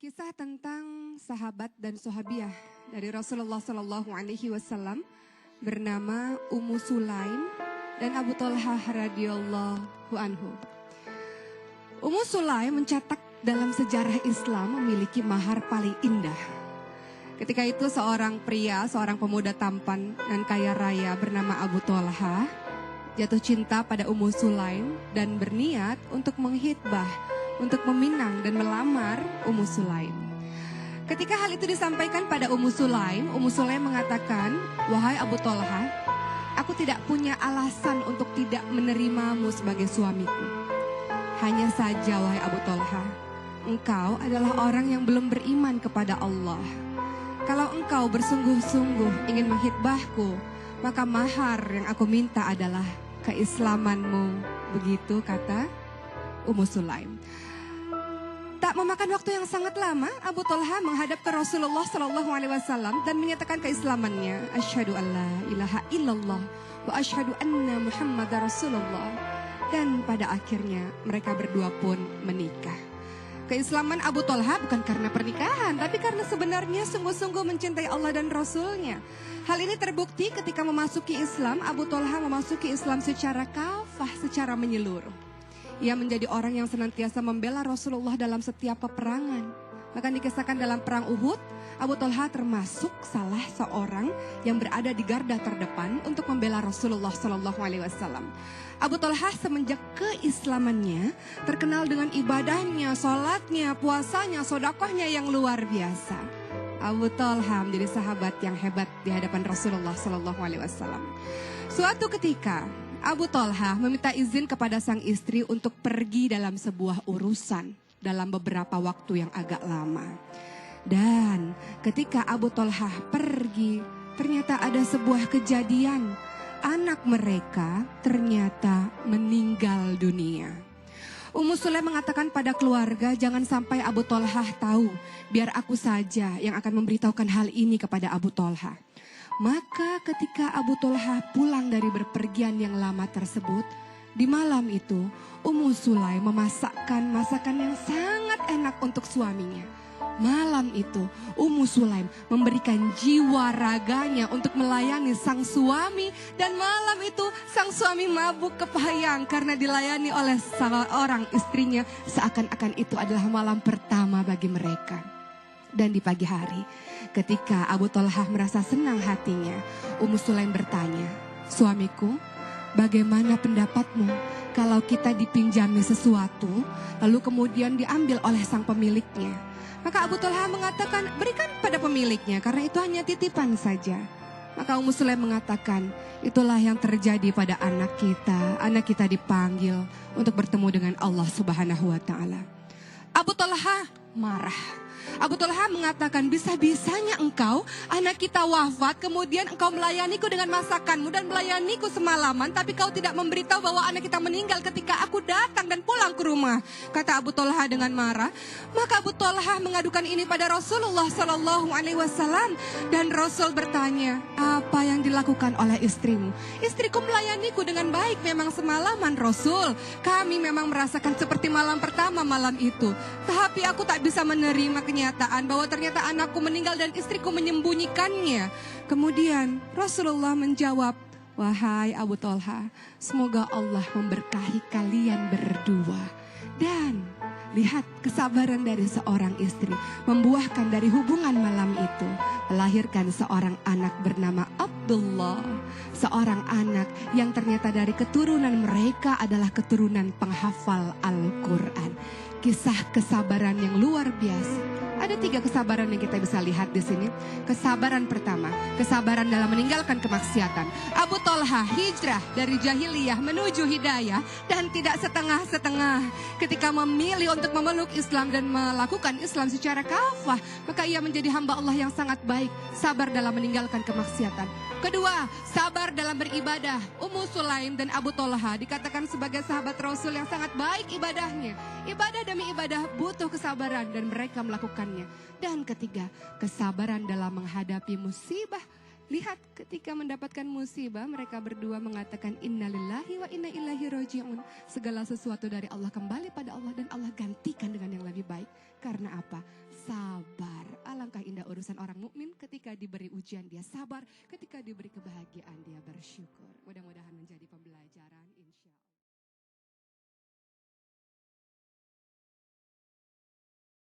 Kisah tentang sahabat dan sahabiah dari Rasulullah Sallallahu Alaihi Wasallam bernama Ummu Sulaim dan Abu Talhah radhiyallahu anhu. Ummu Sulaim mencetak dalam sejarah Islam memiliki mahar paling indah. Ketika itu seorang pria, seorang pemuda tampan dan kaya raya bernama Abu Talhah jatuh cinta pada Ummu Sulaim dan berniat untuk menghitbah, untuk meminang dan melamar Ummu Sulaim. Ketika hal itu disampaikan pada Ummu Sulaim mengatakan, "Wahai Abu Talhah, aku tidak punya alasan untuk tidak menerimamu sebagai suamiku. Hanya saja wahai Abu Talhah, engkau adalah orang yang belum beriman kepada Allah. Kalau engkau bersungguh-sungguh ingin menghitbahku, maka mahar yang aku minta adalah keislamanmu." Begitu kata Ummu Sulaim. Tak memakan waktu yang sangat lama, Abu Talhah menghadap ke Rasulullah Sallallahu Alaihi Wasallam dan menyatakan keislamannya. Asyhadu an la ilaha illallah wa asyhadu anna Muhammadar Rasulullah. Dan pada akhirnya mereka berdua pun menikah. Keislaman Abu Talhah bukan karena pernikahan, tapi karena sebenarnya sungguh-sungguh mencintai Allah dan Rasulnya. Hal ini terbukti ketika memasuki Islam. Abu Talhah memasuki Islam secara kafah, secara menyeluruh. Ia menjadi orang yang senantiasa membela Rasulullah dalam setiap peperangan. Bahkan dikisahkan dalam perang Uhud, Abu Talhah termasuk salah seorang yang berada di garda terdepan untuk membela Rasulullah Sallallahu Alaihi Wasallam. Abu Talhah semenjak keislamannya terkenal dengan ibadahnya, sholatnya, puasanya, sedekahnya yang luar biasa. Abu Talhah menjadi sahabat yang hebat di hadapan Rasulullah Sallallahu Alaihi Wasallam. Suatu ketika Abu Talhah meminta izin kepada sang istri untuk pergi dalam sebuah urusan dalam beberapa waktu yang agak lama. Dan ketika Abu Talhah pergi, ternyata ada sebuah kejadian. Anak mereka ternyata meninggal dunia. Ummu Sulaim mengatakan pada keluarga, jangan sampai Abu Talhah tahu, biar aku saja yang akan memberitahukan hal ini kepada Abu Talhah. Maka ketika Abu Talhah pulang dari berpergian yang lama tersebut, di malam itu Ummu Sulaim memasakkan masakan yang sangat enak untuk suaminya. Malam itu Ummu Sulaim memberikan jiwa raganya untuk melayani sang suami. Dan malam itu sang suami mabuk kepayang karena dilayani oleh seorang istrinya. Seakan-akan itu adalah malam pertama bagi mereka. Dan di pagi hari, ketika Abu Talhah merasa senang hatinya, Ummu Sulaim bertanya, "Suamiku, bagaimana pendapatmu kalau kita dipinjami sesuatu, lalu kemudian diambil oleh sang pemiliknya?" Maka Abu Talhah mengatakan, "Berikan pada pemiliknya, karena itu hanya titipan saja." Maka Ummu Sulaim mengatakan, "Itulah yang terjadi pada anak kita. Anak kita dipanggil untuk bertemu dengan Allah Subhanahu wa Ta'ala." Abu Talhah marah. Abu Talhah mengatakan, "Bisa-bisanya engkau, anak kita wafat, kemudian engkau melayaniku dengan masakanmu dan melayaniku semalaman, tapi kau tidak memberitahu bahwa anak kita meninggal ketika aku datang dan pulang ke rumah," kata Abu Talhah dengan marah. Maka Abu Talhah mengadukan ini pada Rasulullah Sallallahu Alaihi Wasallam, dan Rasul bertanya, "Apa yang dilakukan oleh istrimu?" "Istriku melayaniku dengan baik memang semalaman, Rasul. Kami memang merasakan seperti malam pertama malam itu, tapi aku tak bisa menerima kenyataan bahwa ternyata anakku meninggal dan istriku menyembunyikannya." Kemudian Rasulullah menjawab, "Wahai Abu Talhah, semoga Allah memberkahi kalian berdua." Dan lihat kesabaran dari seorang istri membuahkan dari hubungan malam itu melahirkan seorang anak bernama Abdullah. Seorang anak yang ternyata dari keturunan mereka adalah keturunan penghafal Al-Quran. Kisah kesabaran yang luar biasa. Ada 3 kesabaran yang kita bisa lihat di sini. Kesabaran pertama, kesabaran dalam meninggalkan kemaksiatan. Abu Talhah hijrah dari jahiliyah menuju hidayah dan tidak setengah-setengah. Ketika memilih untuk memeluk Islam dan melakukan Islam secara kafah, maka ia menjadi hamba Allah yang sangat baik, sabar dalam meninggalkan kemaksiatan. Kedua, sabar dalam beribadah. Ummu Sulaim dan Abu Talhah dikatakan sebagai sahabat Rasul yang sangat baik ibadahnya. Ibadah demi ibadah butuh kesabaran dan mereka melakukannya. Dan ketiga, kesabaran dalam menghadapi musibah. Lihat ketika mendapatkan musibah, mereka berdua mengatakan innalillahi wa inna ilaihi raji'un. Segala sesuatu dari Allah kembali pada Allah dan Allah gantikan dengan yang lebih baik. Karena apa? Sabar. Alangkah indah urusan orang mukmin ketika diberi ujian dia sabar, ketika diberi kebahagiaan dia bersyukur.